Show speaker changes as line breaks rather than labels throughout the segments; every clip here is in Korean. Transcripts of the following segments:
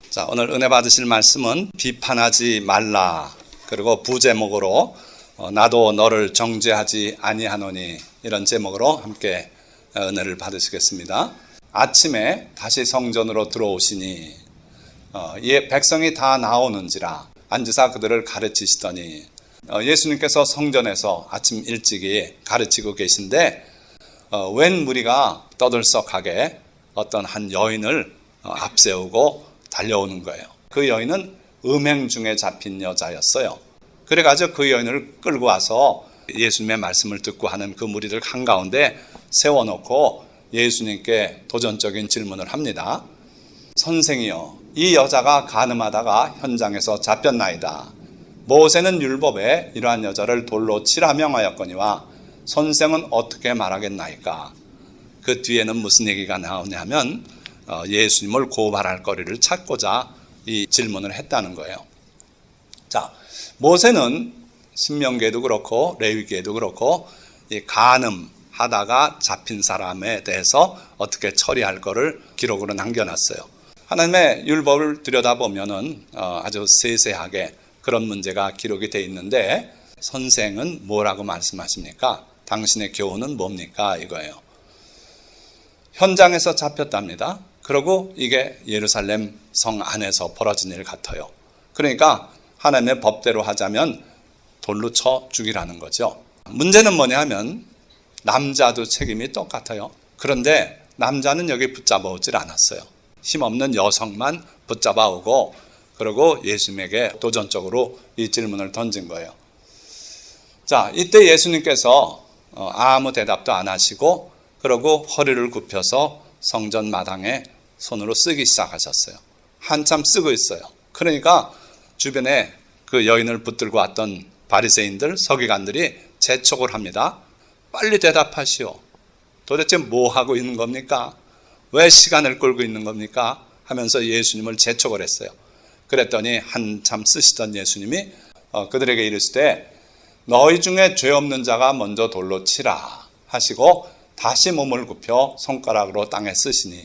자, 오늘 은혜 받으실 말씀은 비판하지 말라. 그리고 부제목으로 나도 너를 정죄하지 아니하노니, 이런 제목으로 함께 은혜를 받으시겠습니다. 아침에 다시 성전으로 들어오시니 백성이 다 나오는지라 앉으사 그들을 가르치시더니, 예수님께서 성전에서 아침 일찍이 가르치고 계신데 웬 무리가 떠들썩하게 어떤 한 여인을 앞세우고 달려오는 거예요. 그 여인은 음행 중에 잡힌 여자였어요. 그래가지고 그 여인을 끌고 와서 예수님의 말씀을 듣고 하는 그 무리들 한가운데 세워놓고 예수님께 도전적인 질문을 합니다. 선생이여, 이 여자가 간음하다가 현장에서 잡혔나이다. 모세는 율법에 이러한 여자를 돌로 치라 명하였거니와 선생은 어떻게 말하겠나이까? 그 뒤에는 무슨 얘기가 나오냐면 예수님을 고발할 거리를 찾고자 이 질문을 했다는 거예요. 자, 모세는 신명기에도 그렇고 레위기에도 그렇고 이 간음하다가 잡힌 사람에 대해서 어떻게 처리할 거를 기록으로 남겨놨어요. 하나님의 율법을 들여다보면은 아주 세세하게 그런 문제가 기록이 되어 있는데, 선생은 뭐라고 말씀하십니까? 당신의 교훈은 뭡니까? 이거예요. 현장에서 잡혔답니다. 그리고 이게 예루살렘 성 안에서 벌어진 일 같아요. 그러니까 하나님의 법대로 하자면 돌로 쳐 죽이라는 거죠. 문제는 뭐냐 하면 남자도 책임이 똑같아요. 그런데 남자는 여기 붙잡아 오질 않았어요. 힘없는 여성만 붙잡아 오고, 그리고 예수님에게 도전적으로 이 질문을 던진 거예요. 자, 이때 예수님께서 아무 대답도 안 하시고, 그리고 허리를 굽혀서 성전 마당에 손으로 쓰기 시작하셨어요. 한참 쓰고 있어요. 그러니까 주변에 그 여인을 붙들고 왔던 바리새인들, 서기관들이 재촉을 합니다. 빨리 대답하시오. 도대체 뭐 하고 있는 겁니까? 왜 시간을 끌고 있는 겁니까? 하면서 예수님을 재촉을 했어요. 그랬더니 한참 쓰시던 예수님이 그들에게 이르시되 너희 중에 죄 없는 자가 먼저 돌로 치라 하시고 다시 몸을 굽혀 손가락으로 땅에 쓰시니,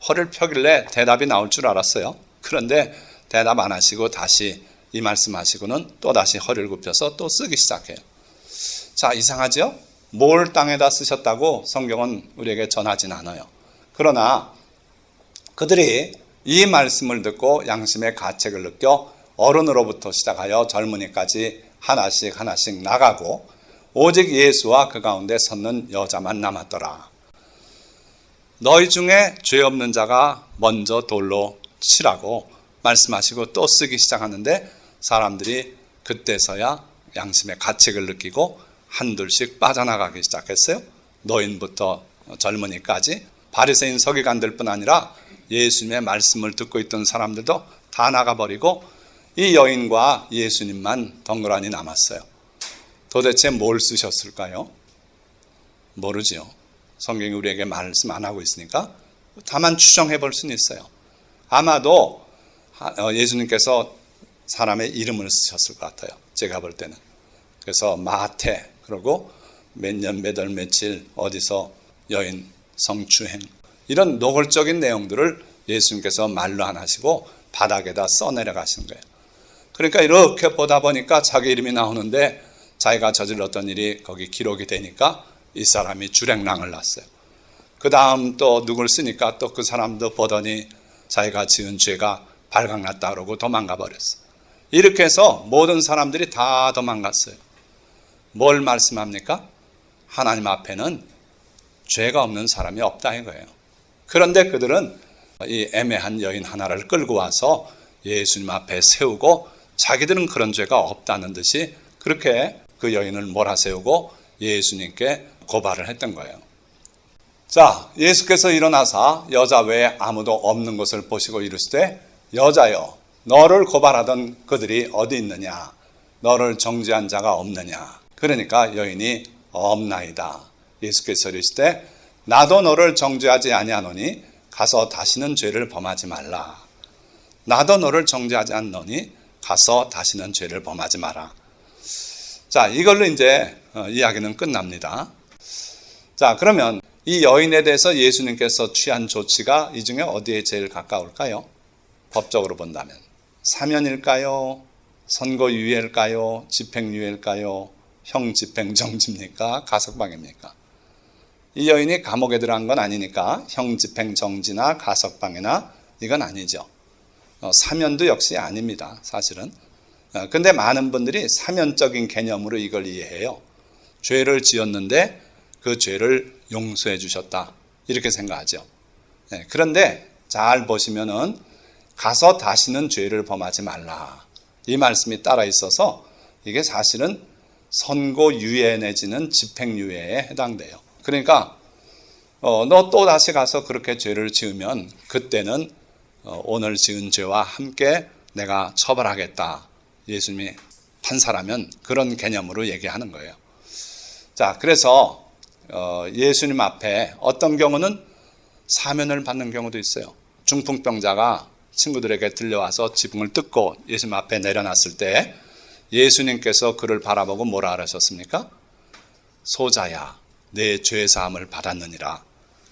허리를 펴길래 대답이 나올 줄 알았어요. 그런데 대답 안 하시고 다시 이 말씀하시고는 또 다시 허리를 굽혀서 또 쓰기 시작해요. 자, 이상하죠? 뭘 땅에다 쓰셨다고 성경은 우리에게 전하진 않아요. 그러나 그들이 이 말씀을 듣고 양심의 가책을 느껴 어른으로부터 시작하여 젊은이까지 하나씩 하나씩 나가고 오직 예수와 그 가운데 섰는 여자만 남았더라. 너희 중에 죄 없는 자가 먼저 돌로 치라고 말씀하시고 또 쓰기 시작하는데, 사람들이 그때서야 양심의 가책을 느끼고 한둘씩 빠져나가기 시작했어요. 노인부터 젊은이까지, 바리새인 서기관들뿐 아니라 예수님의 말씀을 듣고 있던 사람들도 다 나가버리고 이 여인과 예수님만 덩그러니 남았어요. 도대체 뭘 쓰셨을까요? 모르지요. 성경이 우리에게 말씀 안 하고 있으니까 다만 추정해 볼 수는 있어요. 아마도 예수님께서 사람의 이름을 쓰셨을 것 같아요. 제가 볼 때는. 그래서 마태, 그리고 몇 년, 몇 월, 며칠, 어디서 여인 성추행, 이런 노골적인 내용들을 예수님께서 말로 안 하시고 바닥에다 써내려 가시는 거예요. 그러니까 이렇게 보다 보니까 자기 이름이 나오는데 자기가 저질렀던 일이 거기 기록이 되니까 이 사람이 주랭랑을 났어요. 그 다음 또 누굴 쓰니까 또 그 사람도 보더니 자기가 지은 죄가 발각났다 그러고 도망가 버렸어요. 이렇게 해서 모든 사람들이 다 도망갔어요. 뭘 말씀합니까? 하나님 앞에는 죄가 없는 사람이 없다 이거예요. 그런데 그들은 이 애매한 여인 하나를 끌고 와서 예수님 앞에 세우고 자기들은 그런 죄가 없다는 듯이 그렇게 그 여인을 몰아세우고 예수님께 고발을 했던 거예요. 자, 예수께서 일어나사 여자 외에 아무도 없는 것을 보시고 이르시되 여자여, 너를 고발하던 그들이 어디 있느냐? 너를 정죄한 자가 없느냐? 그러니까 여인이 없나이다. 예수께서 이르시되 나도 너를 정죄하지 아니하노니 가서 다시는 죄를 범하지 말라. 나도 너를 정죄하지 않노니 가서 다시는 죄를 범하지 마라. 자, 이걸로 이제 이야기는 끝납니다. 자, 그러면 이 여인에 대해서 예수님께서 취한 조치가 이 중에 어디에 제일 가까울까요? 법적으로 본다면 사면일까요? 선고유예일까요? 집행유예일까요? 형집행정지입니까? 가석방입니까? 이 여인이 감옥에 들어간 건 아니니까 형집행정지나 가석방이나 이건 아니죠. 사면도 역시 아닙니다. 사실은. 근데 많은 분들이 사면적인 개념으로 이걸 이해해요. 죄를 지었는데 그 죄를 용서해 주셨다. 이렇게 생각하죠. 그런데 잘 보시면은 가서 다시는 죄를 범하지 말라. 이 말씀이 따라 있어서 이게 사실은 선고유예 내지는 집행유예에 해당돼요. 그러니까 너 또 다시 가서 그렇게 죄를 지으면 그때는 오늘 지은 죄와 함께 내가 처벌하겠다. 예수님이 판사라면 그런 개념으로 얘기하는 거예요. 자, 그래서 예수님 앞에 어떤 경우는 사면을 받는 경우도 있어요. 중풍병자가 친구들에게 들려와서 지붕을 뜯고 예수님 앞에 내려놨을 때 예수님께서 그를 바라보고 뭐라 하셨습니까? 소자야, 내 죄사함을 받았느니라.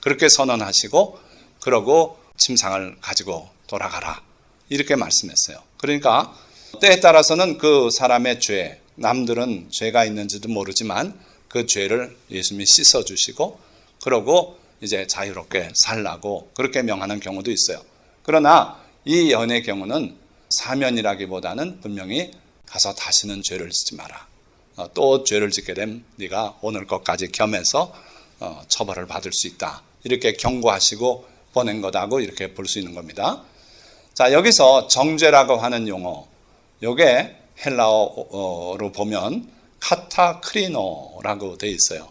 그렇게 선언하시고 그러고 침상을 가지고 돌아가라. 이렇게 말씀했어요. 그러니까 때에 따라서는 그 사람의 죄, 남들은 죄가 있는지도 모르지만 그 죄를 예수님이 씻어주시고 그러고 이제 자유롭게 살라고 그렇게 명하는 경우도 있어요. 그러나 이 여인의 경우는 사면이라기보다는 분명히 가서 다시는 죄를 짓지 마라. 또 죄를 짓게 되면 네가 오늘 것까지 겸해서 처벌을 받을 수 있다. 이렇게 경고하시고 보낸 거다고 이렇게 볼 수 있는 겁니다. 자, 여기서 정죄라고 하는 용어, 이게 헬라어로 보면 카타크리노라고 되어 있어요.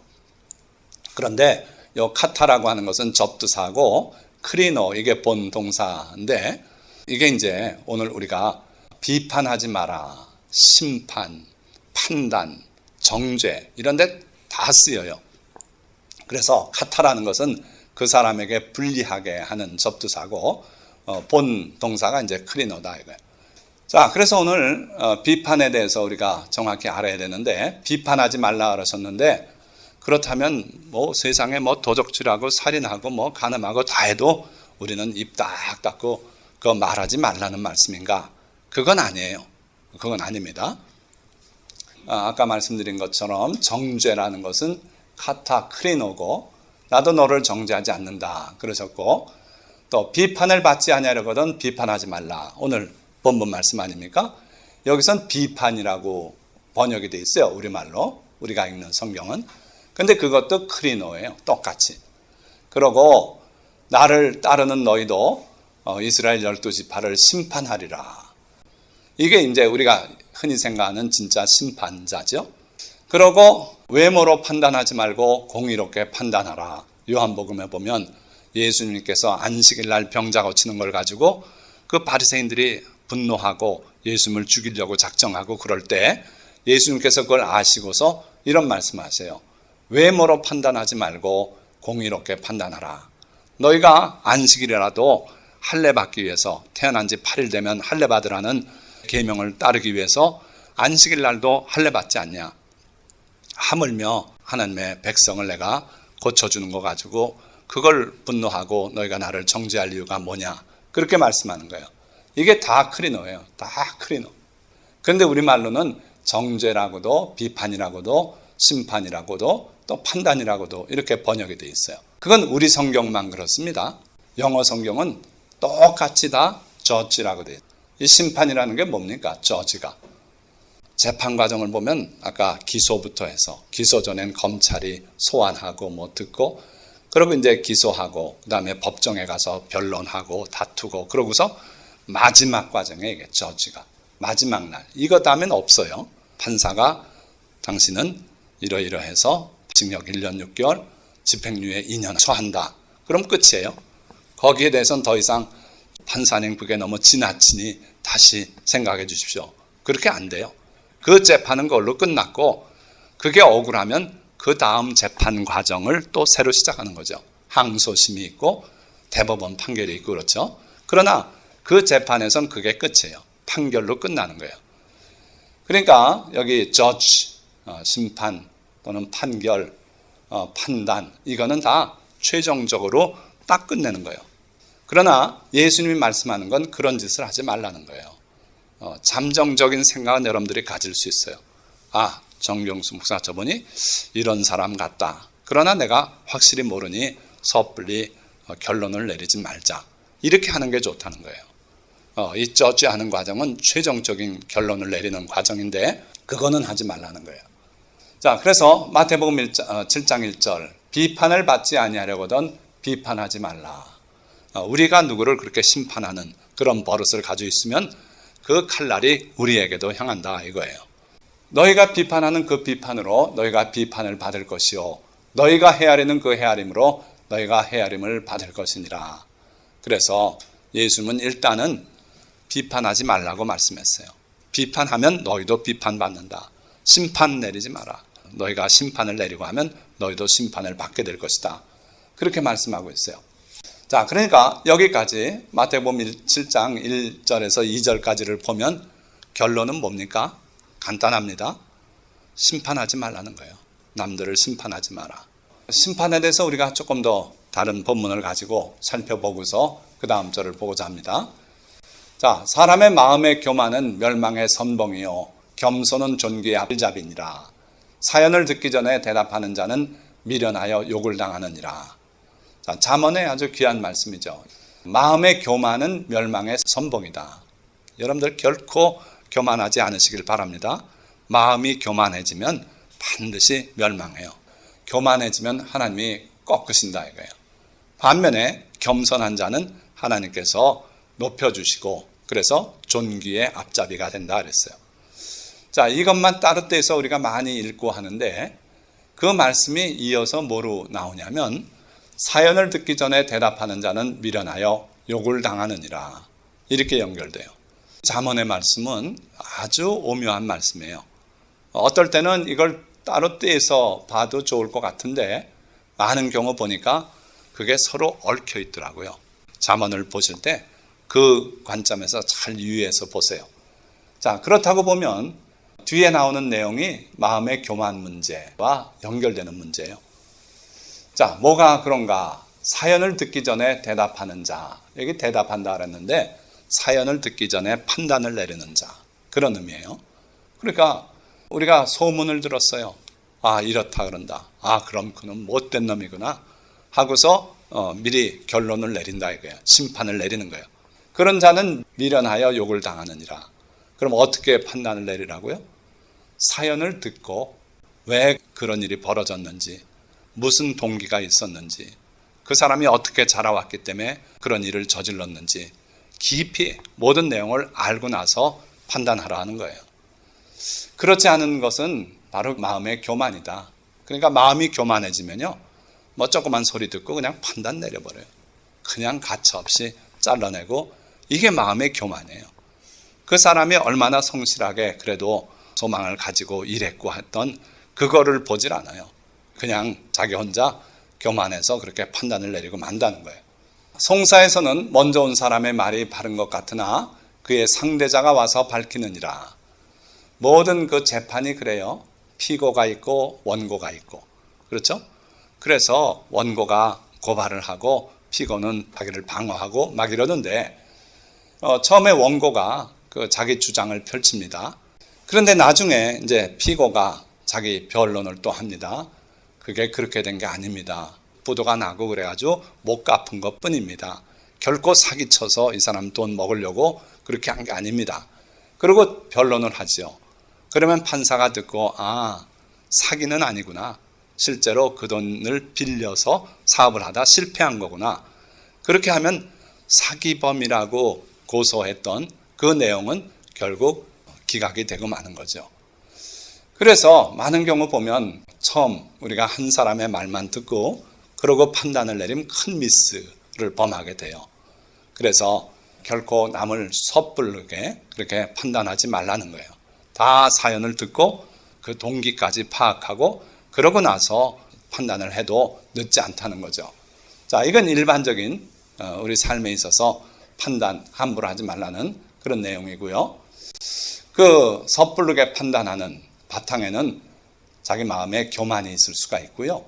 그런데 이 카타라고 하는 것은 접두사고 크리노 이게 본 동사인데 이게 이제 오늘 우리가 비판하지 마라, 심판, 판단, 정죄 이런 데 다 쓰여요. 그래서 카타라는 것은 그 사람에게 불리하게 하는 접두사고 본 동사가 이제 크리노다 이거예요. 자, 그래서 오늘 비판에 대해서 우리가 정확히 알아야 되는데 비판하지 말라 그러셨는데 그렇다면 뭐 세상에 뭐 도적질하고 살인하고 뭐 간음하고 다 해도 우리는 입 딱 닫고 그거 말하지 말라는 말씀인가? 그건 아니에요. 그건 아닙니다. 아까 말씀드린 것처럼 정죄라는 것은 카타크리노고 나도 너를 정죄하지 않는다 그러셨고 또 비판을 받지 아니하려거든 비판하지 말라. 오늘 본문 말씀 아닙니까? 여기선 비판이라고 번역이 되어 있어요. 우리말로 우리가 읽는 성경은. 근데 그것도 크리노예요. 똑같이. 그러고 나를 따르는 너희도 이스라엘 12지파를 심판하리라. 이게 이제 우리가 흔히 생각하는 진짜 심판자죠. 그러고 외모로 판단하지 말고 공의롭게 판단하라. 요한복음에 보면 예수님께서 안식일 날 병자 고치는 걸 가지고 그 바리새인들이 분노하고 예수님을 죽이려고 작정하고 그럴 때 예수님께서 그걸 아시고서 이런 말씀하세요. 외모로 판단하지 말고 공의롭게 판단하라. 너희가 안식일이라도 할례 받기 위해서 태어난 지 8일 되면 할례 받으라는 계명을 따르기 위해서 안식일 날도 할례 받지 않냐. 하물며 하나님의 백성을 내가 고쳐주는 거 가지고 그걸 분노하고 너희가 나를 정죄할 이유가 뭐냐. 그렇게 말씀하는 거예요. 이게 다 크리노예요. 다 크리노. 그런데 우리말로는 정죄라고도 비판이라고도 심판이라고도 또 판단이라고도 이렇게 번역이 되어 있어요. 그건 우리 성경만 그렇습니다. 영어 성경은 똑같이 다 저지라고 되어 있어요. 이 심판이라는 게 뭡니까? 저지가. 재판 과정을 보면 아까 기소부터 해서 기소 전엔 검찰이 소환하고 뭐 듣고 그리고 이제 기소하고 그다음에 법정에 가서 변론하고 다투고 그러고서 마지막 과정에 이게 저지가 마지막 날 이거 다음엔 없어요. 판사가 당신은 이러이러해서 징역 1년 6개월 집행유예 2년 처한다. 그럼 끝이에요. 거기에 대해서는 더 이상 판사님 그게 너무 지나치니 다시 생각해 주십시오. 그렇게 안 돼요. 그 재판은 그걸로 끝났고 그게 억울하면 그 다음 재판 과정을 또 새로 시작하는 거죠. 항소심이 있고 대법원 판결이 있고 그렇죠. 그러나 그 재판에선 그게 끝이에요. 판결로 끝나는 거예요. 그러니까 여기 judge, 심판 또는 판결, 판단 이거는 다 최종적으로 딱 끝내는 거예요. 그러나 예수님이 말씀하는 건 그런 짓을 하지 말라는 거예요. 잠정적인 생각은 여러분들이 가질 수 있어요. 아, 정경수 목사 저분이 이런 사람 같다. 그러나 내가 확실히 모르니 섣불리 결론을 내리지 말자. 이렇게 하는 게 좋다는 거예요. 이 저지하는 과정은 최종적인 결론을 내리는 과정인데 그거는 하지 말라는 거예요. 자, 그래서 마태복음 7장 1절 비판을 받지 아니하려거든 비판하지 말라. 우리가 누구를 그렇게 심판하는 그런 버릇을 가지고 있으면 그 칼날이 우리에게도 향한다 이거예요. 너희가 비판하는 그 비판으로 너희가 비판을 받을 것이요 너희가 헤아리는 그 헤아림으로 너희가 헤아림을 받을 것이니라. 그래서 예수님은 일단은 비판하지 말라고 말씀했어요. 비판하면 너희도 비판받는다. 심판 내리지 마라. 너희가 심판을 내리고 하면 너희도 심판을 받게 될 것이다. 그렇게 말씀하고 있어요. 자, 그러니까 여기까지 마태복음 7장 1절에서 2절까지를 보면 결론은 뭡니까? 간단합니다. 심판하지 말라는 거예요. 남들을 심판하지 마라. 심판에 대해서 우리가 조금 더 다른 본문을 가지고 살펴보고서 그 다음 절을 보고자 합니다. 자, 사람의 마음의 교만은 멸망의 선봉이요 겸손은 존귀의 앞잡이니라. 사연을 듣기 전에 대답하는 자는 미련하여 욕을 당하느니라. 자, 잠언의 아주 귀한 말씀이죠. 마음의 교만은 멸망의 선봉이다. 여러분들 결코 교만하지 않으시길 바랍니다. 마음이 교만해지면 반드시 멸망해요. 교만해지면 하나님이 꺾으신다 이거예요. 반면에 겸손한 자는 하나님께서 높여주시고 그래서 존귀의 앞잡이가 된다 그랬어요. 자, 이것만 따로 떼서 우리가 많이 읽고 하는데 그 말씀이 이어서 뭐로 나오냐면 사연을 듣기 전에 대답하는 자는 미련하여 욕을 당하느니라. 이렇게 연결돼요. 잠언의 말씀은 아주 오묘한 말씀이에요. 어떨 때는 이걸 따로 떼서 봐도 좋을 것 같은데 많은 경우 보니까 그게 서로 얽혀 있더라고요. 잠언을 보실 때 그 관점에서 잘 유의해서 보세요. 자, 그렇다고 보면 뒤에 나오는 내용이 마음의 교만 문제와 연결되는 문제예요. 자, 뭐가 그런가? 사연을 듣기 전에 대답하는 자. 여기 대답한다 그랬는데 사연을 듣기 전에 판단을 내리는 자. 그런 의미예요. 그러니까 우리가 소문을 들었어요. 아, 이렇다 그런다. 아, 그럼 그는 못된 놈이구나 하고서 미리 결론을 내린다 이거예요. 심판을 내리는 거예요. 그런 자는 미련하여 욕을 당하느니라. 그럼 어떻게 판단을 내리라고요? 사연을 듣고 왜 그런 일이 벌어졌는지, 무슨 동기가 있었는지, 그 사람이 어떻게 자라왔기 때문에 그런 일을 저질렀는지 깊이 모든 내용을 알고 나서 판단하라 하는 거예요. 그렇지 않은 것은 바로 마음의 교만이다. 그러니까 마음이 교만해지면요, 뭐 조그만 소리 듣고 그냥 판단 내려버려요. 그냥 가차없이 잘라내고 이게 마음의 교만이에요. 그 사람이 얼마나 성실하게 그래도 소망을 가지고 일했고 했던 그거를 보질 않아요. 그냥 자기 혼자 교만해서 그렇게 판단을 내리고 만다는 거예요. 송사에서는 먼저 온 사람의 말이 바른 것 같으나 그의 상대자가 와서 밝히느니라. 모든 그 재판이 그래요. 피고가 있고 원고가 있고. 그렇죠? 그래서 원고가 고발을 하고 피고는 자기를 방어하고 막 이러는데 처음에 원고가 그 자기 주장을 펼칩니다. 그런데 나중에 이제 피고가 자기 변론을 또 합니다. 그게 그렇게 된 게 아닙니다. 부도가 나고 그래가지고 못 갚은 것 뿐입니다. 결코 사기쳐서 이 사람 돈 먹으려고 그렇게 한 게 아닙니다. 그리고 변론을 하죠. 그러면 판사가 듣고 아, 사기는 아니구나. 실제로 그 돈을 빌려서 사업을 하다 실패한 거구나. 그렇게 하면 사기범이라고 고소했던 그 내용은 결국 기각이 되고 마는 거죠. 그래서 많은 경우 보면 처음 우리가 한 사람의 말만 듣고 그러고 판단을 내리면 큰 미스를 범하게 돼요. 그래서 결코 남을 섣부르게 그렇게 판단하지 말라는 거예요. 다 사연을 듣고 그 동기까지 파악하고 그러고 나서 판단을 해도 늦지 않다는 거죠. 자, 이건 일반적인 우리 삶에 있어서 판단 함부로 하지 말라는 그런 내용이고요. 그 섣부르게 판단하는 바탕에는 자기 마음에 교만이 있을 수가 있고요.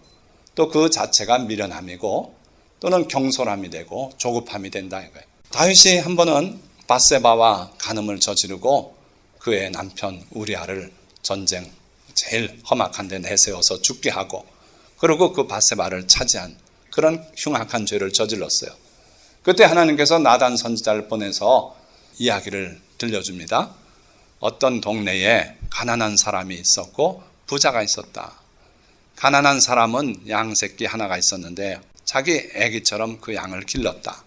또 그 자체가 미련함이고 또는 경솔함이 되고 조급함이 된다 이거예요. 다윗이 한 번은 밧세바와 간음을 저지르고 그의 남편 우리아를 전쟁 제일 험악한 데 내세워서 죽게 하고, 그리고 그 밧세바를 차지한 그런 흉악한 죄를 저질렀어요. 그때 하나님께서 나단 선지자를 보내서 이야기를 들려줍니다. 어떤 동네에 가난한 사람이 있었고 부자가 있었다. 가난한 사람은 양 새끼 하나가 있었는데 자기 아기처럼 그 양을 길렀다.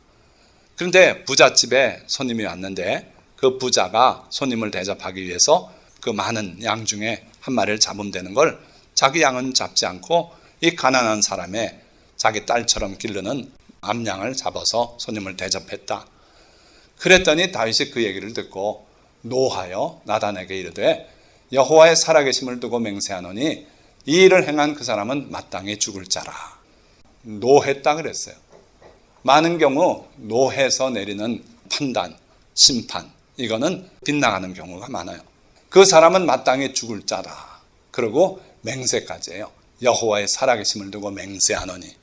그런데 부잣집에 손님이 왔는데 그 부자가 손님을 대접하기 위해서 그 많은 양 중에 한 마리를 잡으면 되는 걸 자기 양은 잡지 않고 이 가난한 사람의 자기 딸처럼 기르는 암양을 잡아서 손님을 대접했다. 그랬더니 다윗이 그 얘기를 듣고 노하여 나단에게 이르되 여호와의 살아계심을 두고 맹세하노니 이 일을 행한 그 사람은 마땅히 죽을 자라. 노했다 그랬어요. 많은 경우 노해서 내리는 판단, 심판, 이거는 빗나가는 경우가 많아요. 그 사람은 마땅히 죽을 자다. 그리고 맹세까지 해요. 여호와의 살아계심을 두고 맹세하노니.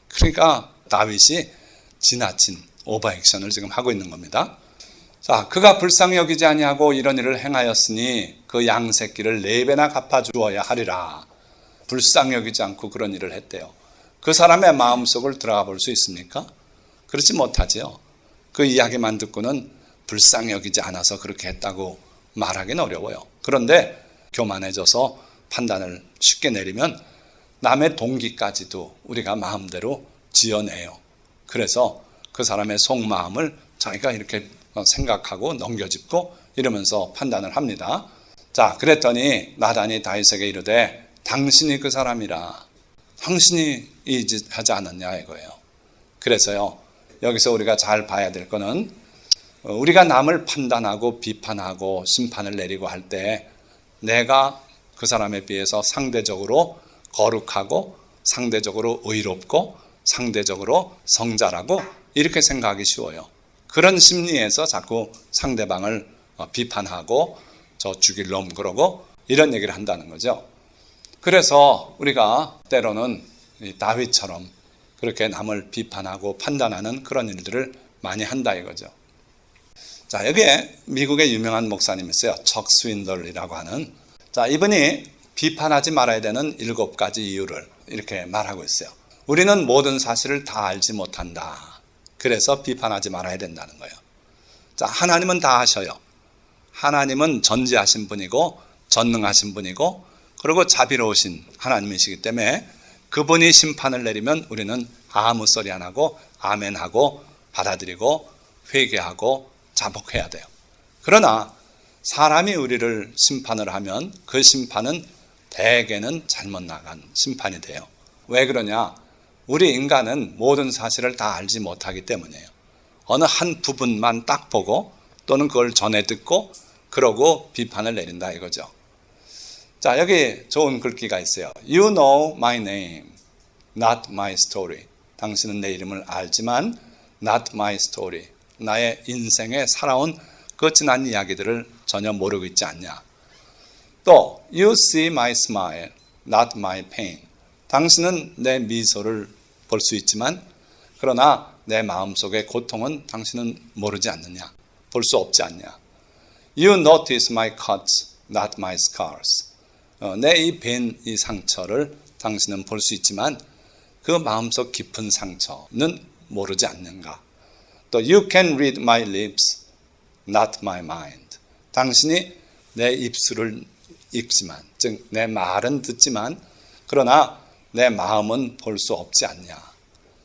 그러니까 다윗이 지나친 오버액션을 지금 하고 있는 겁니다. 자, 그가 불쌍히 여기지 아니하고 이런 일을 행하였으니 그 양 새끼를 4배나 갚아주어야 하리라. 불쌍히 여기지 않고 그런 일을 했대요. 그 사람의 마음속을 들어가 볼 수 있습니까? 그렇지 못하지요. 그 이야기만 듣고는 불쌍히 여기지 않아서 그렇게 했다고 말하기는 어려워요. 그런데 교만해져서 판단을 쉽게 내리면 남의 동기까지도 우리가 마음대로 지어내요. 그래서 그 사람의 속마음을 자기가 이렇게 생각하고 넘겨짚고 이러면서 판단을 합니다. 자, 그랬더니 나단이 다윗에게 이르되 당신이 그 사람이라. 당신이 이 짓 하지 않았냐 이거예요. 그래서요, 여기서 우리가 잘 봐야 될 거는 우리가 남을 판단하고 비판하고 심판을 내리고 할 때 내가 그 사람에 비해서 상대적으로 거룩하고 상대적으로 의롭고 상대적으로 성자라고 이렇게 생각하기 쉬워요. 그런 심리에서 자꾸 상대방을 비판하고 저 죽일 놈 그러고 이런 얘기를 한다는 거죠. 그래서 우리가 때로는 다윗처럼 그렇게 남을 비판하고 판단하는 그런 일들을 많이 한다 이거죠. 자, 여기에 미국의 유명한 목사님이 있어요. 척 스윈들이라고 하는. 자, 이분이 비판하지 말아야 되는 7가지 이유를 이렇게 말하고 있어요. 우리는 모든 사실을 다 알지 못한다. 그래서 비판하지 말아야 된다는 거예요. 자, 하나님은 다 아셔요. 하나님은 전지하신 분이고 전능하신 분이고 그리고 자비로우신 하나님이시기 때문에 그분이 심판을 내리면 우리는 아무 소리 안 하고 아멘하고 받아들이고 회개하고 자복해야 돼요. 그러나 사람이 우리를 심판을 하면 그 심판은 대개는 잘못 나간 심판이 돼요. 왜 그러냐? 우리 인간은 모든 사실을 다 알지 못하기 때문이에요. 어느 한 부분만 딱 보고 또는 그걸 전해 듣고 그러고 비판을 내린다 이거죠. 자, 여기 좋은 글귀가 있어요. You know my name, not my story. 당신은 내 이름을 알지만 not my story. 나의 인생에 살아온 그 지난 이야기들을 전혀 모르고 있지 않냐. 또 You see my smile, not my pain. 당신은 내 미소를 볼 수 있지만 그러나 내 마음속의 고통은 당신은 모르지 않느냐. 볼 수 없지 않냐. You notice my cuts, not my scars. 내 이 벤 이 상처를 당신은 볼 수 있지만 그 마음속 깊은 상처는 모르지 않는가. 또 You can read my lips, not my mind. 당신이 내 입술을 읽지만, 즉 내 말은 듣지만 그러나 내 마음은 볼 수 없지 않냐.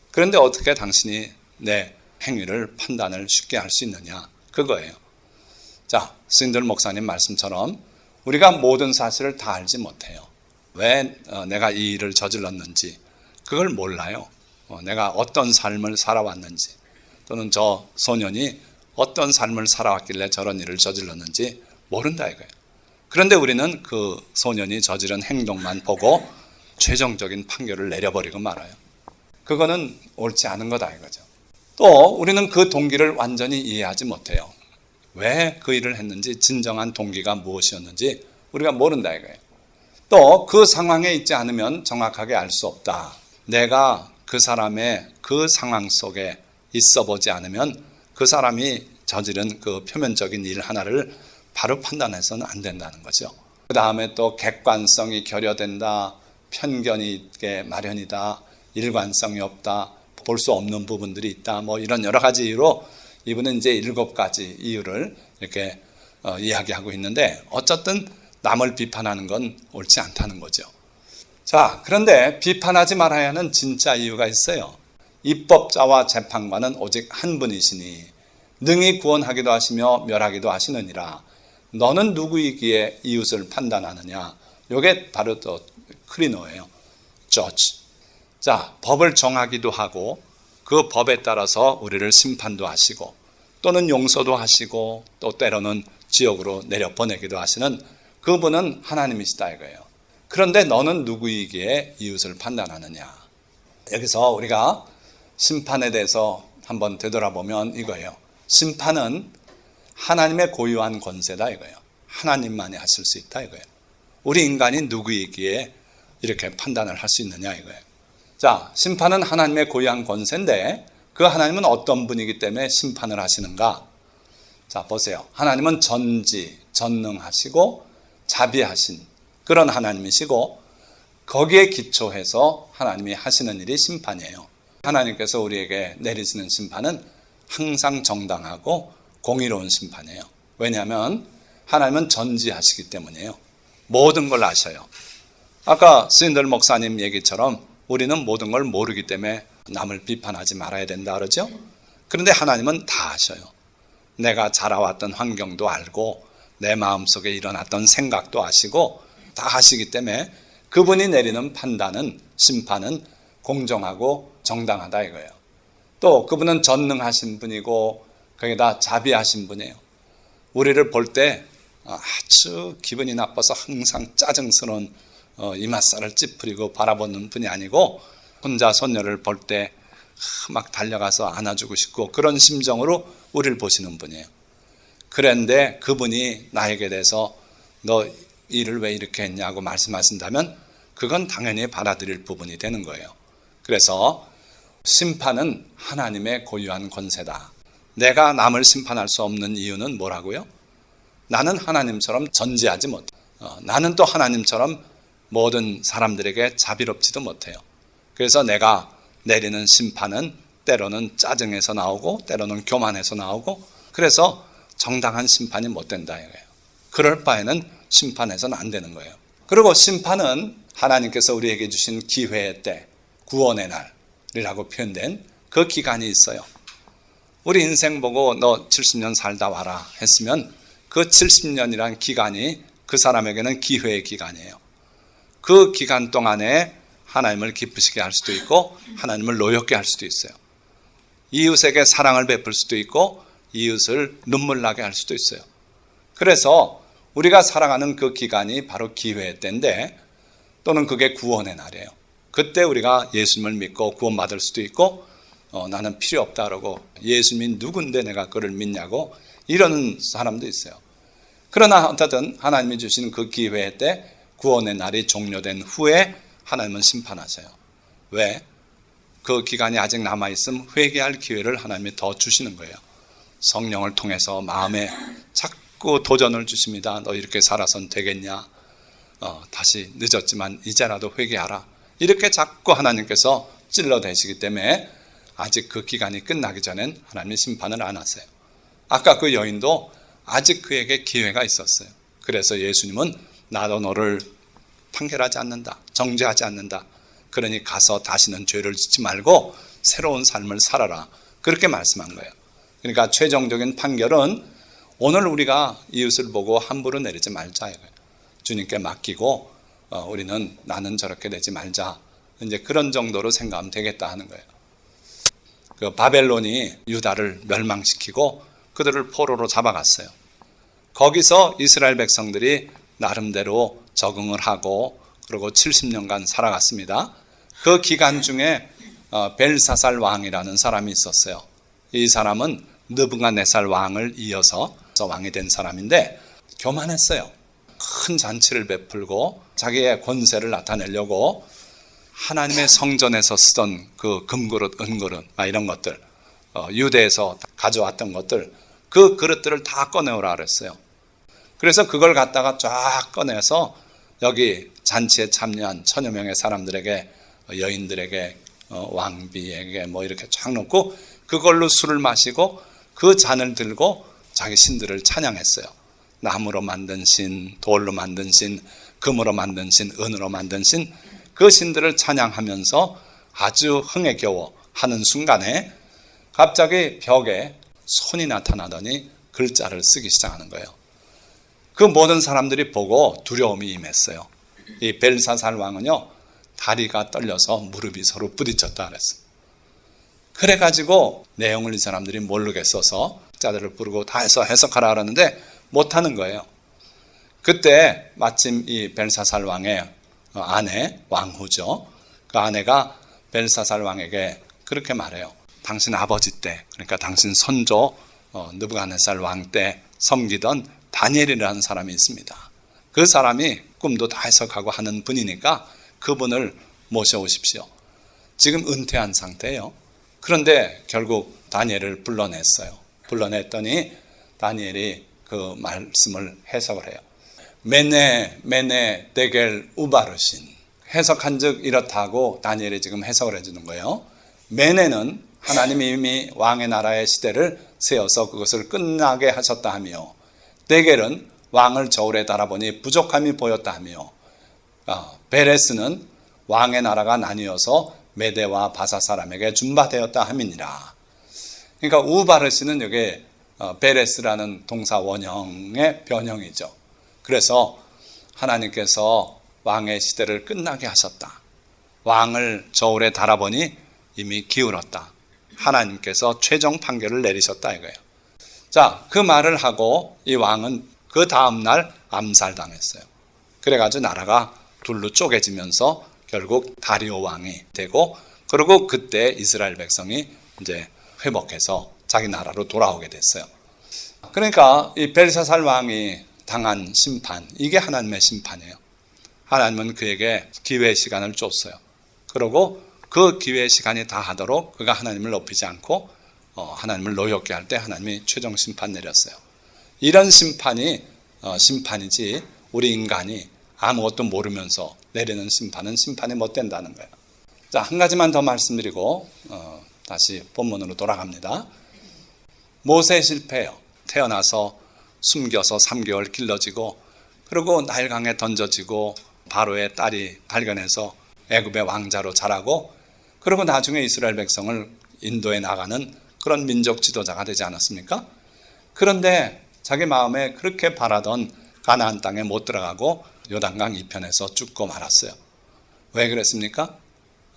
그런데 어떻게 당신이 내 행위를 판단을 쉽게 할 수 있느냐. 그거예요. 자, 스윈들 목사님 말씀처럼 우리가 모든 사실을 다 알지 못해요. 왜 내가 이 일을 저질렀는지 그걸 몰라요. 내가 어떤 삶을 살아왔는지 또는 저 소년이 어떤 삶을 살아왔길래 저런 일을 저질렀는지 모른다 이거예요. 그런데 우리는 그 소년이 저지른 행동만 보고 최종적인 판결을 내려버리고 말아요. 그거는 옳지 않은 거다 이거죠. 또 우리는 그 동기를 완전히 이해하지 못해요. 왜 그 일을 했는지 진정한 동기가 무엇이었는지 우리가 모른다 이거예요. 또 그 상황에 있지 않으면 정확하게 알 수 없다. 내가 그 사람의 그 상황 속에 있어 보지 않으면 그 사람이 저지른 그 표면적인 일 하나를 바로 판단해서는 안 된다는 거죠. 그 다음에 또 객관성이 결여된다, 편견이 있게 마련이다, 일관성이 없다, 볼 수 없는 부분들이 있다, 뭐 이런 여러 가지 이유로 이분은 이제 7가지 이유를 이렇게 이야기하고 있는데, 어쨌든 남을 비판하는 건 옳지 않다는 거죠. 자, 그런데 비판하지 말아야 하는 진짜 이유가 있어요. 입법자와 재판관은 오직 한 분이시니 능히 구원하기도 하시며 멸하기도 하시느니라. 너는 누구이기에 이웃을 판단하느냐. 이게 바로 또 크리노예요. judge. 자, 법을 정하기도 하고 그 법에 따라서 우리를 심판도 하시고 또는 용서도 하시고 또 때로는 지옥으로 내려보내기도 하시는 그분은 하나님이시다 이거예요. 그런데 너는 누구이기에 이웃을 판단하느냐. 여기서 우리가 심판에 대해서 한번 되돌아보면 이거예요. 심판은 하나님의 고유한 권세다 이거예요. 하나님만이 하실 수 있다 이거예요. 우리 인간이 누구이기에 이렇게 판단을 할 수 있느냐 이거예요. 자, 심판은 하나님의 고유한 권세인데 그 하나님은 어떤 분이기 때문에 심판을 하시는가? 자, 보세요. 하나님은 전능하시고 자비하신 그런 하나님이시고 거기에 기초해서 하나님이 하시는 일이 심판이에요. 하나님께서 우리에게 내리시는 심판은 항상 정당하고 공의로운 심판이에요. 왜냐하면 하나님은 전지하시기 때문이에요. 모든 걸 아셔요. 아까 스윈들 목사님 얘기처럼 우리는 모든 걸 모르기 때문에 남을 비판하지 말아야 된다 그러죠. 그런데 하나님은 다 아셔요. 내가 자라왔던 환경도 알고 내 마음속에 일어났던 생각도 아시고 다 아시기 때문에 그분이 내리는 판단은 심판은 공정하고 정당하다 이거예요. 또 그분은 전능하신 분이고 거기다 자비하신 분이에요. 우리를 볼 때 아주 기분이 나빠서 항상 짜증스러운 이맛살을 찌푸리고 바라보는 분이 아니고 혼자 손녀를 볼 때 막 달려가서 안아주고 싶고 그런 심정으로 우리를 보시는 분이에요. 그런데 그분이 나에게 대해서 너 일을 왜 이렇게 했냐고 말씀하신다면 그건 당연히 받아들일 부분이 되는 거예요. 그래서 심판은 하나님의 고유한 권세다. 내가 남을 심판할 수 없는 이유는 뭐라고요? 나는 하나님처럼 전지하지 못해. 나는 또 하나님처럼 모든 사람들에게 자비롭지도 못해요. 그래서 내가 내리는 심판은 때로는 짜증에서 나오고 때로는 교만에서 나오고 그래서 정당한 심판이 못 된다 이거예요. 그럴 바에는 심판해서는 안 되는 거예요. 그리고 심판은 하나님께서 우리에게 주신 기회의 때, 구원의 날이라고 표현된 그 기간이 있어요. 우리 인생 보고 너 70년 살다 와라 했으면 그 70년이란 기간이 그 사람에게는 기회의 기간이에요. 그 기간 동안에 하나님을 기쁘시게 할 수도 있고 하나님을 노엽게 할 수도 있어요. 이웃에게 사랑을 베풀 수도 있고 이웃을 눈물 나게 할 수도 있어요. 그래서 우리가 살아가는 그 기간이 바로 기회의 때인데 또는 그게 구원의 날이에요. 그때 우리가 예수님을 믿고 구원받을 수도 있고 나는 필요 없다 그러고 예수님이 누군데 내가 그를 믿냐고 이러는 사람도 있어요. 그러나 어쨌든 하나님이 주신 그 기회의 때 구원의 날이 종료된 후에 하나님은 심판하세요. 왜? 그 기간이 아직 남아있음 회개할 기회를 하나님이 더 주시는 거예요. 성령을 통해서 마음에 자꾸 도전을 주십니다. 너 이렇게 살아선 되겠냐? 다시 늦었지만 이제라도 회개하라. 이렇게 자꾸 하나님께서 찔러대시기 때문에 아직 그 기간이 끝나기 전엔 하나님이 심판을 안 하세요. 아까 그 여인도 아직 그에게 기회가 있었어요. 그래서 예수님은 나도 너를 판결하지 않는다. 정죄하지 않는다. 그러니 가서 다시는 죄를 짓지 말고 새로운 삶을 살아라. 그렇게 말씀한 거예요. 그러니까 최종적인 판결은 오늘 우리가 이웃을 보고 함부로 내리지 말자 이거예요. 주님께 맡기고 우리는 나는 저렇게 되지 말자. 이제 그런 정도로 생각하면 되겠다 하는 거예요. 그 바벨론이 유다를 멸망시키고 그들을 포로로 잡아갔어요. 거기서 이스라엘 백성들이 나름대로 적응을 하고 그리고 70년간 살아갔습니다. 그 기간 중에 벨사살 왕이라는 사람이 있었어요. 이 사람은 느부갓네살 왕을 이어서 왕이 된 사람인데 교만했어요. 큰 잔치를 베풀고 자기의 권세를 나타내려고 하나님의 성전에서 쓰던 그 금그릇, 은그릇 이런 것들, 유대에서 가져왔던 것들, 그 그릇들을 다 꺼내오라 그랬어요. 그래서 그걸 갖다가 쫙 꺼내서 여기 잔치에 참여한 천여 명의 사람들에게, 여인들에게, 왕비에게 뭐 이렇게 쫙 놓고 그걸로 술을 마시고 그 잔을 들고 자기 신들을 찬양했어요. 나무로 만든 신, 돌로 만든 신, 금으로 만든 신, 은으로 만든 신, 그 신들을 찬양하면서 아주 흥에 겨워 하는 순간에 갑자기 벽에 손이 나타나더니 글자를 쓰기 시작하는 거예요. 그 모든 사람들이 보고 두려움이 임했어요. 이 벨사살 왕은요, 다리가 떨려서 무릎이 서로 부딪혔다 그랬어요. 그래가지고 내용을 이 사람들이 모르겠어서 자들을 부르고 다 해서 해석하라 그러는데 못하는 거예요. 그때 마침 이 벨사살 왕의 아내, 왕후죠. 그 아내가 벨사살 왕에게 그렇게 말해요. 당신 아버지 때, 그러니까 당신 선조 느부갓네살 왕 때 섬기던 다니엘이라는 사람이 있습니다. 그 사람이 꿈도 다 해석하고 하는 분이니까 그분을 모셔오십시오. 지금 은퇴한 상태예요. 그런데 결국 다니엘을 불러냈어요. 불러냈더니 다니엘이 그 말씀을 해석을 해요. 메네 데겔 우바르신. 해석한 즉 이렇다고 다니엘이 지금 해석을 해주는 거예요. 메네는 하나님이 이미 왕의 나라의 시대를 세워서 그것을 끝나게 하셨다 하며, 데겔은 왕을 저울에 달아보니 부족함이 보였다 하며, 베레스는 왕의 나라가 나뉘어서 메대와 바사 사람에게 준바되었다 함이니라. 그러니까 우바르시는 여기 베레스라는 동사 원형의 변형이죠. 그래서 하나님께서 왕의 시대를 끝나게 하셨다. 왕을 저울에 달아보니 이미 기울었다. 하나님께서 최종 판결을 내리셨다 이거예요. 자, 그 말을 하고 이 왕은 그 다음날 암살당했어요. 그래가지고 나라가 둘로 쪼개지면서 결국 다리오 왕이 되고, 그리고 그때 이스라엘 백성이 이제 회복해서 자기 나라로 돌아오게 됐어요. 그러니까 이 벨사살 왕이 당한 심판, 이게 하나님의 심판이에요. 하나님은 그에게 기회의 시간을 줬어요. 그리고 그 기회의 시간이 다 하도록 그가 하나님을 높이지 않고 하나님을 노엽게 할 때 하나님이 최종 심판 내렸어요. 이런 심판이 심판이지 우리 인간이 아무것도 모르면서 내리는 심판은 심판이 못 된다는 거예요. 자, 한 가지만 더 말씀드리고 다시 본문으로 돌아갑니다. 모세 실패예요. 태어나서 숨겨서 3개월 길러지고, 그리고 나일강에 던져지고, 바로의 딸이 발견해서 애굽의 왕자로 자라고, 그리고 나중에 이스라엘 백성을 인도에 나가는 그런 민족 지도자가 되지 않았습니까? 그런데 자기 마음에 그렇게 바라던 가나안 땅에 못 들어가고 요단강 이편에서 죽고 말았어요. 왜 그랬습니까?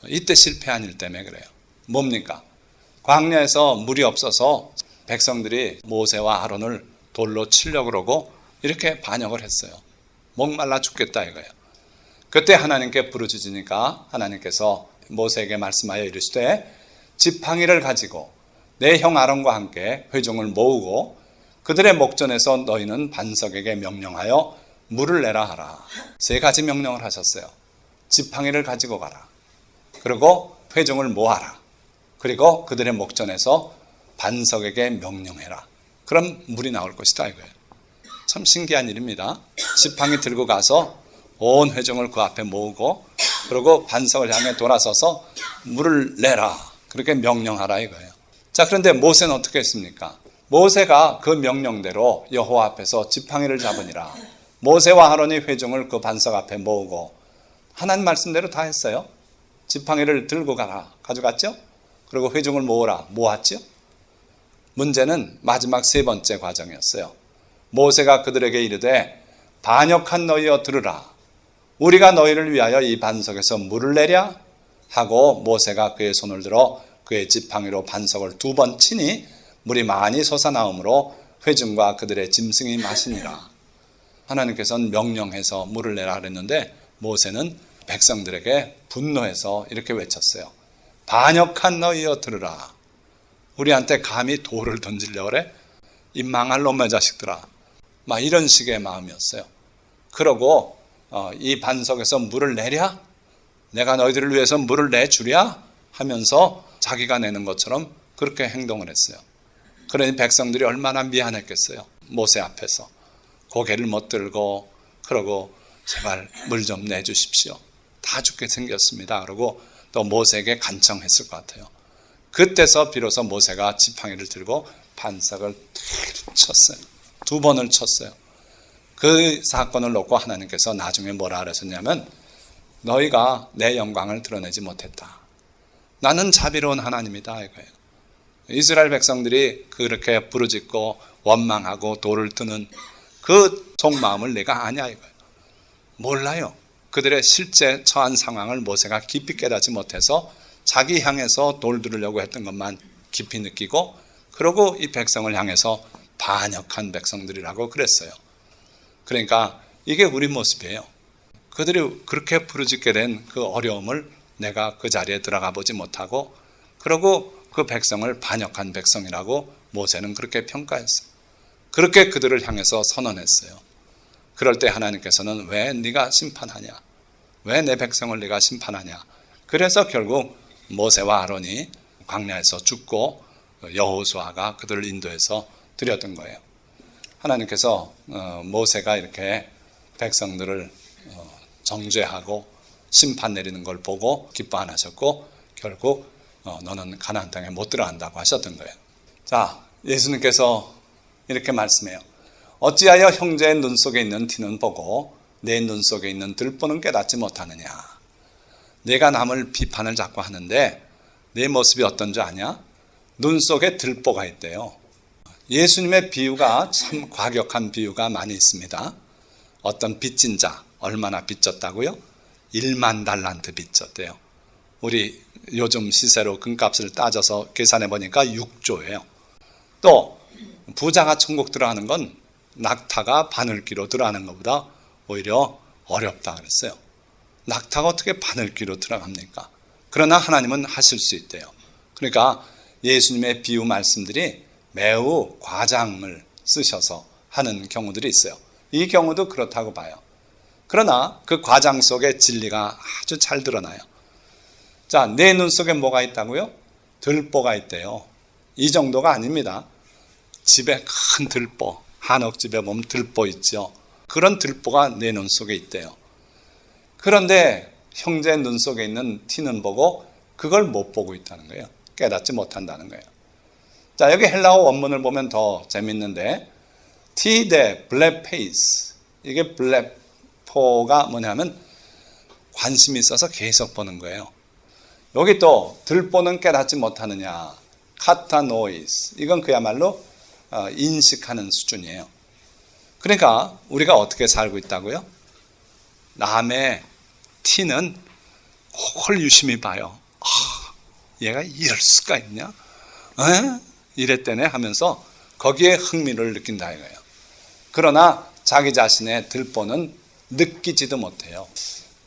이때 실패한 일 때문에 그래요. 뭡니까? 광야에서 물이 없어서 백성들이 모세와 아론을 돌로 치려고 그러고 이렇게 반역을 했어요. 목말라 죽겠다 이거예요. 그때 하나님께 부르짖으니까 하나님께서 모세에게 말씀하여 이르시되, 지팡이를 가지고 내 형 아론과 함께 회중을 모으고 그들의 목전에서 너희는 반석에게 명령하여 물을 내라 하라. 3가지 명령을 하셨어요. 지팡이를 가지고 가라. 그리고 회중을 모아라. 그리고 그들의 목전에서 반석에게 명령해라. 그럼 물이 나올 것이다 이거예요. 참 신기한 일입니다. 지팡이 들고 가서 온 회중을 그 앞에 모으고, 그리고 반석을 향해 돌아서서 물을 내라. 그렇게 명령하라 이거예요. 자, 그런데 모세는 어떻게 했습니까? 모세가 그 명령대로 여호와 앞에서 지팡이를 잡으니라. 모세와 아론이 회중을 그 반석 앞에 모으고 하나님 말씀대로 다 했어요. 지팡이를 들고 가라. 가져갔죠? 그리고 회중을 모으라. 모았죠? 문제는 마지막 3번째 과정이었어요. 모세가 그들에게 이르되, 반역한 너희여 들으라. 우리가 너희를 위하여 이 반석에서 물을 내랴? 하고 모세가 그의 손을 들어 그의 지팡이로 반석을 2번 치니 물이 많이 솟아나오므로 회중과 그들의 짐승이 마시니라. 하나님께서는 명령해서 물을 내라 그랬는데 모세는 백성들에게 분노해서 이렇게 외쳤어요. 반역한 너희여 들으라. 우리한테 감히 돌을 던지려고 그래? 이 망할 놈의 자식들아. 막 이런 식의 마음이었어요. 그러고 이 반석에서 물을 내랴? 내가 너희들을 위해서 물을 내주랴 하면서 자기가 내는 것처럼 그렇게 행동을 했어요. 그러니 백성들이 얼마나 미안했겠어요. 모세 앞에서 고개를 못 들고 그러고 제발 물 좀 내주십시오. 다 죽게 생겼습니다. 그러고 또 모세에게 간청했을 것 같아요. 그때서 비로소 모세가 지팡이를 들고 반석을 쳤어요. 2번을 쳤어요. 그 사건을 놓고 하나님께서 나중에 뭐라 그러셨냐면 너희가 내 영광을 드러내지 못했다. 나는 자비로운 하나님이다 이거예요. 이스라엘 백성들이 그렇게 부르짖고 원망하고 돌을 드는 그 속마음을 내가 아냐 이거예요. 몰라요. 그들의 실제 처한 상황을 모세가 깊이 깨닫지 못해서 자기 향해서 돌 들으려고 했던 것만 깊이 느끼고 그러고 이 백성을 향해서 반역한 백성들이라고 그랬어요. 그러니까 이게 우리 모습이에요. 그들이 그렇게 부르짖게 된 그 어려움을 내가 그 자리에 들어가 보지 못하고 그러고 그 백성을 반역한 백성이라고 모세는 그렇게 평가했어요. 그렇게 그들을 향해서 선언했어요. 그럴 때 하나님께서는 왜 네가 심판하냐? 왜 내 백성을 네가 심판하냐? 그래서 결국 모세와 아론이 광야에서 죽고 여호수아가 그들을 인도해서 드렸던 거예요. 하나님께서 모세가 이렇게 백성들을 정죄하고 심판 내리는 걸 보고 기뻐 안 하셨고 결국 너는 가나안 땅에 못 들어간다고 하셨던 거예요. 자, 예수님께서 이렇게 말씀해요. 어찌하여 형제의 눈 속에 있는 티는 보고 내 눈 속에 있는 들보는 깨닫지 못하느냐. 내가 남을 비판을 자꾸 하는데 내 모습이 어떤 줄 아냐? 눈 속에 들보가 있대요. 예수님의 비유가 참 과격한 비유가 많이 있습니다. 어떤 빚진 자 얼마나 빚졌다고요? 1만 달란트 빚졌대요. 우리 요즘 시세로 금값을 따져서 계산해 보니까 6조예요. 또 부자가 천국 들어가는 건 낙타가 바늘기로 들어가는 것보다 오히려 어렵다 그랬어요. 낙타가 어떻게 바늘기로 들어갑니까? 그러나 하나님은 하실 수 있대요. 그러니까 예수님의 비유 말씀들이 매우 과장을 쓰셔서 하는 경우들이 있어요. 이 경우도 그렇다고 봐요. 그러나 그 과장 속에 진리가 아주 잘 드러나요. 자, 내 눈 속에 뭐가 있다고요? 들보가 있대요. 이 정도가 아닙니다. 집에 큰 들보, 한옥집에 보면 들보 있죠. 그런 들보가 내 눈 속에 있대요. 그런데 형제 눈 속에 있는 티는 보고 그걸 못 보고 있다는 거예요. 깨닫지 못한다는 거예요. 자, 여기 헬라어 원문을 보면 더 재밌는데 T 대 블레페이스, 이게 블레포가 뭐냐면 관심이 있어서 계속 보는 거예요. 여기 또 들보는 깨닫지 못하느냐, 카타노이스, 이건 그야말로 인식하는 수준이에요. 그러니까 우리가 어떻게 살고 있다고요? 남의 티는 그걸 유심히 봐요. 얘가 이럴 수가 있냐? 에? 이랬대네 하면서 거기에 흥미를 느낀다 이거예요. 그러나 자기 자신의 들보는 느끼지도 못해요.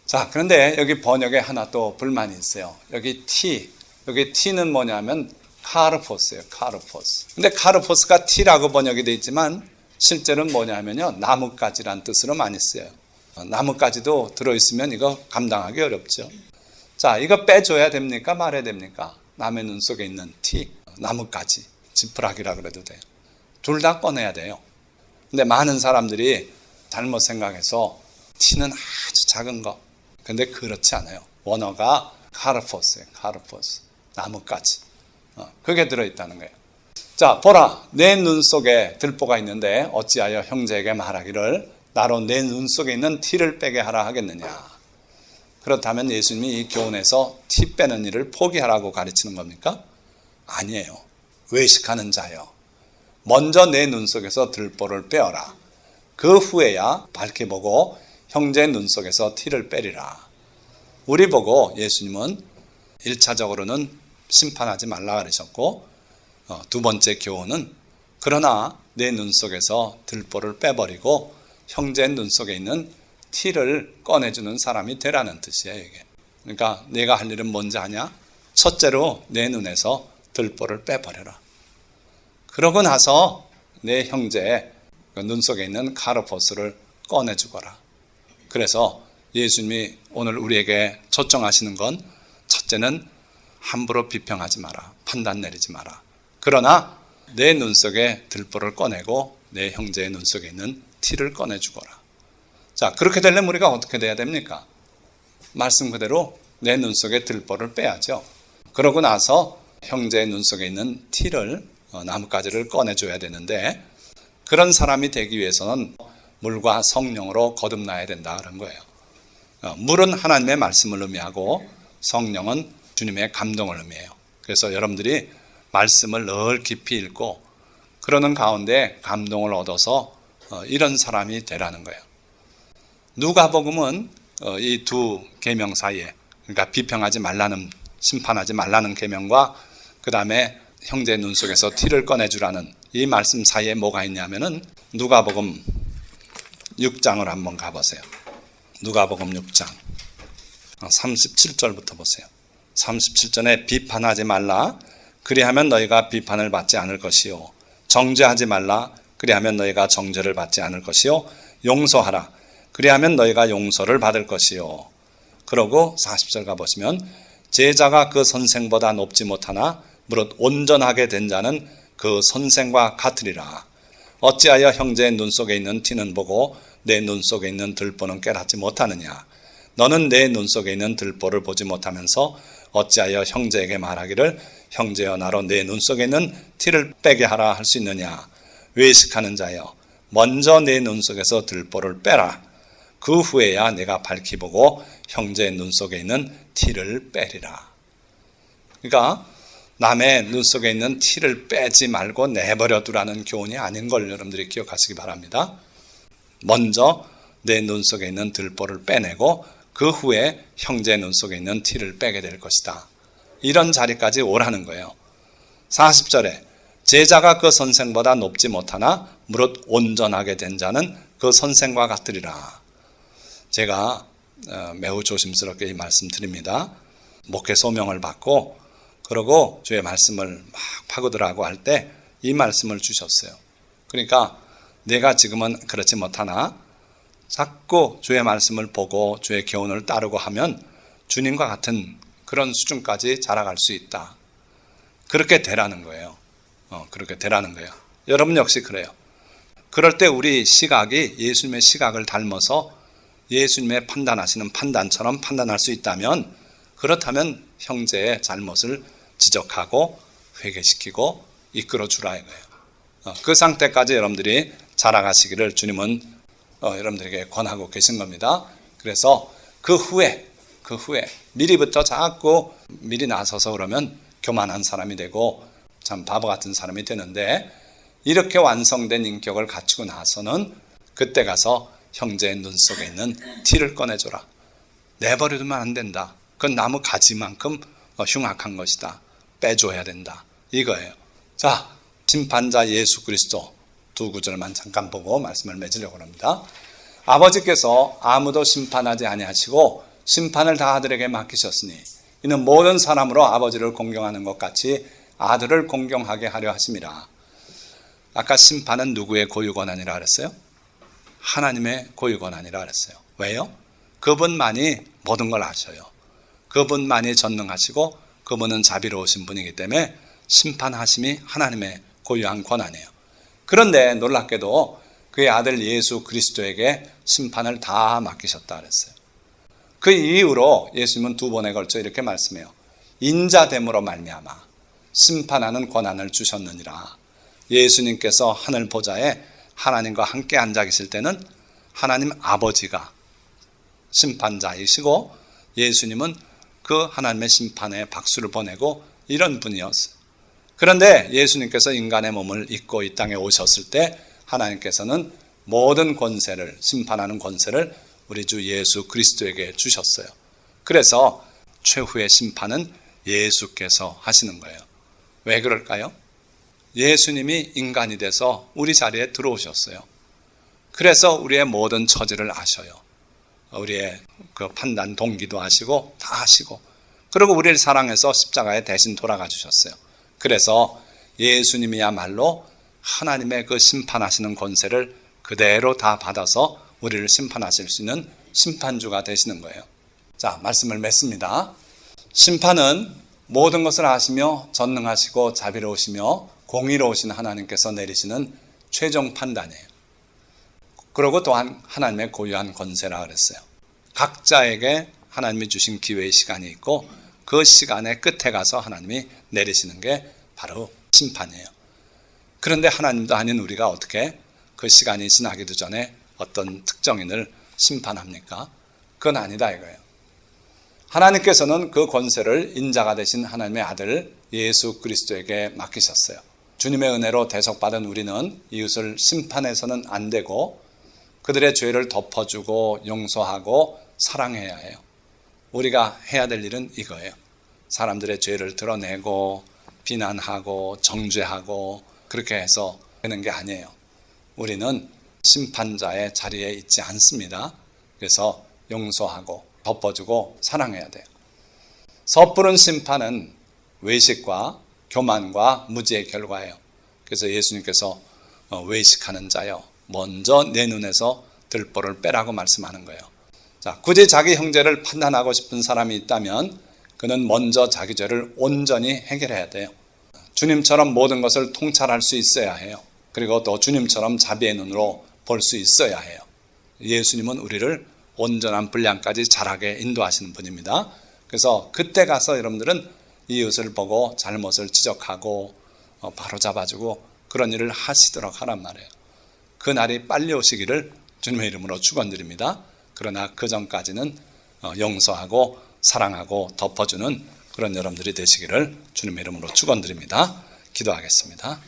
자, 그런데 여기 번역에 하나 또 불만이 있어요. 여기 T는 뭐냐면 카르포스예요. 카르포스. 근데 카르포스가 T라고 번역이 되어 있지만 실제로는 뭐냐면요, 나뭇가지란 뜻으로 많이 쓰여요. 나뭇가지도 들어있으면 이거 감당하기 어렵죠. 자, 이거 빼줘야 됩니까? 말해야 됩니까? 남의 눈 속에 있는 T, 나뭇가지, 지푸라기라 그래도 돼요. 둘 다 꺼내야 돼요. 근데 많은 사람들이 잘못 생각해서 T는 아주 작은 거. 근데 그렇지 않아요. 원어가 카르포스예요. 카르포스. 나뭇가지. 그게 들어있다는 거예요. 자, 보라. 내 눈 속에 들보가 있는데 어찌하여 형제에게 말하기를 나로 내 눈 속에 있는 티를 빼게 하라 하겠느냐. 그렇다면 예수님이 이 교훈에서 티 빼는 일을 포기하라고 가르치는 겁니까? 아니에요. 외식하는 자여, 먼저 내 눈 속에서 들보를 빼어라. 그 후에야 밝게 보고 형제 눈 속에서 티를 빼리라. 우리 보고 예수님은 1차적으로는 심판하지 말라 그러셨고, 두 번째 교훈은 그러나 내 눈 속에서 들보를 빼버리고 형제 눈 속에 있는 티를 꺼내주는 사람이 되라는 뜻이에요. 이게. 그러니까 내가 할 일은 뭔지 아냐? 첫째로 내 눈에서 들보를 빼버려라. 그러고 나서 내 형제의 눈 속에 있는 카르포스를 꺼내주거라. 그래서 예수님이 오늘 우리에게 초청하시는 건 첫째는 함부로 비평하지 마라. 판단 내리지 마라. 그러나 내 눈 속에 들보를 꺼내고 내 형제의 눈 속에 있는 티를 꺼내주거라. 자, 그렇게 되려면 우리가 어떻게 돼야 됩니까? 말씀 그대로 내 눈 속에 들보를 빼야죠. 그러고 나서 형제의 눈 속에 있는 티를, 나뭇가지를 꺼내줘야 되는데, 그런 사람이 되기 위해서는 물과 성령으로 거듭나야 된다 그런 거예요. 물은 하나님의 말씀을 의미하고 성령은 주님의 감동을 의미해요. 그래서 여러분들이 말씀을 늘 깊이 읽고 그러는 가운데 감동을 얻어서 이런 사람이 되라는 거예요. 누가복음은 이 두 계명 사이에, 그러니까 비평하지 말라는, 심판하지 말라는 계명과 그 다음에 형제의 눈 속에서 티를 꺼내주라는 이 말씀 사이에 뭐가 있냐면은 누가복음 6장을 한번 가보세요. 누가복음 6장 37절부터 보세요. 37절에 비판하지 말라. 그리하면 너희가 비판을 받지 않을 것이요. 정죄하지 말라. 그리하면 너희가 정죄를 받지 않을 것이요. 용서하라. 그리하면 너희가 용서를 받을 것이요. 그러고 40절 가보시면 제자가 그 선생보다 높지 못하나 무릇 온전하게 된 자는 그 선생과 같으리라. 어찌하여 형제의 눈 속에 있는 티는 보고 내 눈 속에 있는 들보는 깨닫지 못하느냐. 너는 내 눈 속에 있는 들보를 보지 못하면서 어찌하여 형제에게 말하기를 형제여 나로 내 눈 속에 있는 티를 빼게 하라 할 수 있느냐. 외식하는 자여 먼저 내 눈 속에서 들보를 빼라. 그 후에야 내가 밝히 보고 형제의 눈 속에 있는 티를 빼리라. 그러니까 남의 눈 속에 있는 티를 빼지 말고 내버려 두라는 교훈이 아닌 걸 여러분들이 기억하시기 바랍니다. 먼저 내 눈 속에 있는 들보를 빼내고 그 후에 형제의 눈 속에 있는 티를 빼게 될 것이다. 이런 자리까지 오라는 거예요. 40절에 제자가 그 선생보다 높지 못하나 무릇 온전하게 된 자는 그 선생과 같으리라. 제가 매우 조심스럽게 이 말씀 드립니다. 목회 소명을 받고 그러고 주의 말씀을 막 파고들라고 할 때 이 말씀을 주셨어요. 그러니까 내가 지금은 그렇지 못하나 자꾸 주의 말씀을 보고 주의 교훈을 따르고 하면 주님과 같은 그런 수준까지 자라갈 수 있다. 그렇게 되라는 거예요. 그렇게 되라는 거예요. 여러분 역시 그래요. 그럴 때 우리 시각이 예수님의 시각을 닮아서 예수님의 판단하시는 판단처럼 판단할 수 있다면, 그렇다면 형제의 잘못을 지적하고 회개시키고 이끌어 주라 이거예요. 그 상태까지 여러분들이 자라가시기를 주님은 여러분들에게 권하고 계신 겁니다. 그래서 그 후에 미리부터 자꾸 미리 나서서 그러면 교만한 사람이 되고 참 바보 같은 사람이 되는데, 이렇게 완성된 인격을 갖추고 나서는 그때 가서 형제의 눈 속에 있는 티를 꺼내줘라. 내버려두면 안 된다. 그건 나무 가지만큼 흉악한 것이다. 빼줘야 된다. 이거예요. 자, 심판자 예수 그리스도 두 구절만 잠깐 보고 말씀을 맺으려고 합니다. 아버지께서 아무도 심판하지 아니하시고 심판을 다 아들에게 맡기셨으니 이는 모든 사람으로 아버지를 공경하는 것 같이 아들을 공경하게 하려 하심이라. 아까 심판은 누구의 고유 권한이라 그랬어요? 하나님의 고유 권한이라 그랬어요. 왜요? 그분만이 모든 걸 아셔요. 그분만이 전능하시고 그분은 자비로우신 분이기 때문에 심판하심이 하나님의 고유한 권한이에요. 그런데 놀랍게도 그의 아들 예수 그리스도에게 심판을 다 맡기셨다 그랬어요. 그 이후로 예수님은 두 번에 걸쳐 이렇게 말씀해요. 인자됨으로 말미암아 심판하는 권한을 주셨느니라. 예수님께서 하늘 보좌에 하나님과 함께 앉아 계실 때는 하나님 아버지가 심판자이시고 예수님은 그 하나님의 심판에 박수를 보내고 이런 분이었어요. 그런데 예수님께서 인간의 몸을 입고 이 땅에 오셨을 때 하나님께서는 모든 권세를, 심판하는 권세를 우리 주 예수 그리스도에게 주셨어요. 그래서 최후의 심판은 예수께서 하시는 거예요. 왜 그럴까요? 예수님이 인간이 돼서 우리 자리에 들어오셨어요. 그래서 우리의 모든 처지를 아셔요. 우리의 그 판단 동기도 아시고 다 아시고, 그리고 우리를 사랑해서 십자가에 대신 돌아가 주셨어요. 그래서 예수님이야말로 하나님의 그 심판하시는 권세를 그대로 다 받아서 우리를 심판하실 수 있는 심판주가 되시는 거예요. 자, 말씀을 맺습니다. 심판은 모든 것을 아시며 전능하시고 자비로우시며 공의로우신 하나님께서 내리시는 최종 판단이에요. 그리고 또한 하나님의 고유한 권세라 그랬어요. 각자에게 하나님이 주신 기회의 시간이 있고 그 시간의 끝에 가서 하나님이 내리시는 게 바로 심판이에요. 그런데 하나님도 아닌 우리가 어떻게 그 시간이 지나기도 전에 어떤 특정인을 심판합니까? 그건 아니다 이거예요. 하나님께서는 그 권세를 인자가 되신 하나님의 아들 예수 그리스도에게 맡기셨어요. 주님의 은혜로 대속받은 우리는 이웃을 심판해서는 안 되고 그들의 죄를 덮어주고 용서하고 사랑해야 해요. 우리가 해야 될 일은 이거예요. 사람들의 죄를 드러내고 비난하고 정죄하고 그렇게 해서 되는 게 아니에요. 우리는 심판자의 자리에 있지 않습니다. 그래서 용서하고 덮어주고 사랑해야 돼요. 섣부른 심판은 외식과 교만과 무지의 결과예요. 그래서 예수님께서 외식하는 자여 먼저 내 눈에서 들보를 빼라고 말씀하는 거예요. 자, 굳이 자기 형제를 판단하고 싶은 사람이 있다면 그는 먼저 자기 죄를 온전히 해결해야 돼요. 주님처럼 모든 것을 통찰할 수 있어야 해요. 그리고 또 주님처럼 자비의 눈으로 볼 수 있어야 해요. 예수님은 우리를 온전한 분량까지 자라게 인도하시는 분입니다. 그래서 그때 가서 여러분들은 이웃을 보고 잘못을 지적하고 바로 잡아주고 그런 일을 하시도록 하란 말이에요. 그 날이 빨리 오시기를 주님의 이름으로 축원드립니다. 그러나 그 전까지는 용서하고 사랑하고 덮어주는 그런 여러분들이 되시기를 주님의 이름으로 축원드립니다. 기도하겠습니다.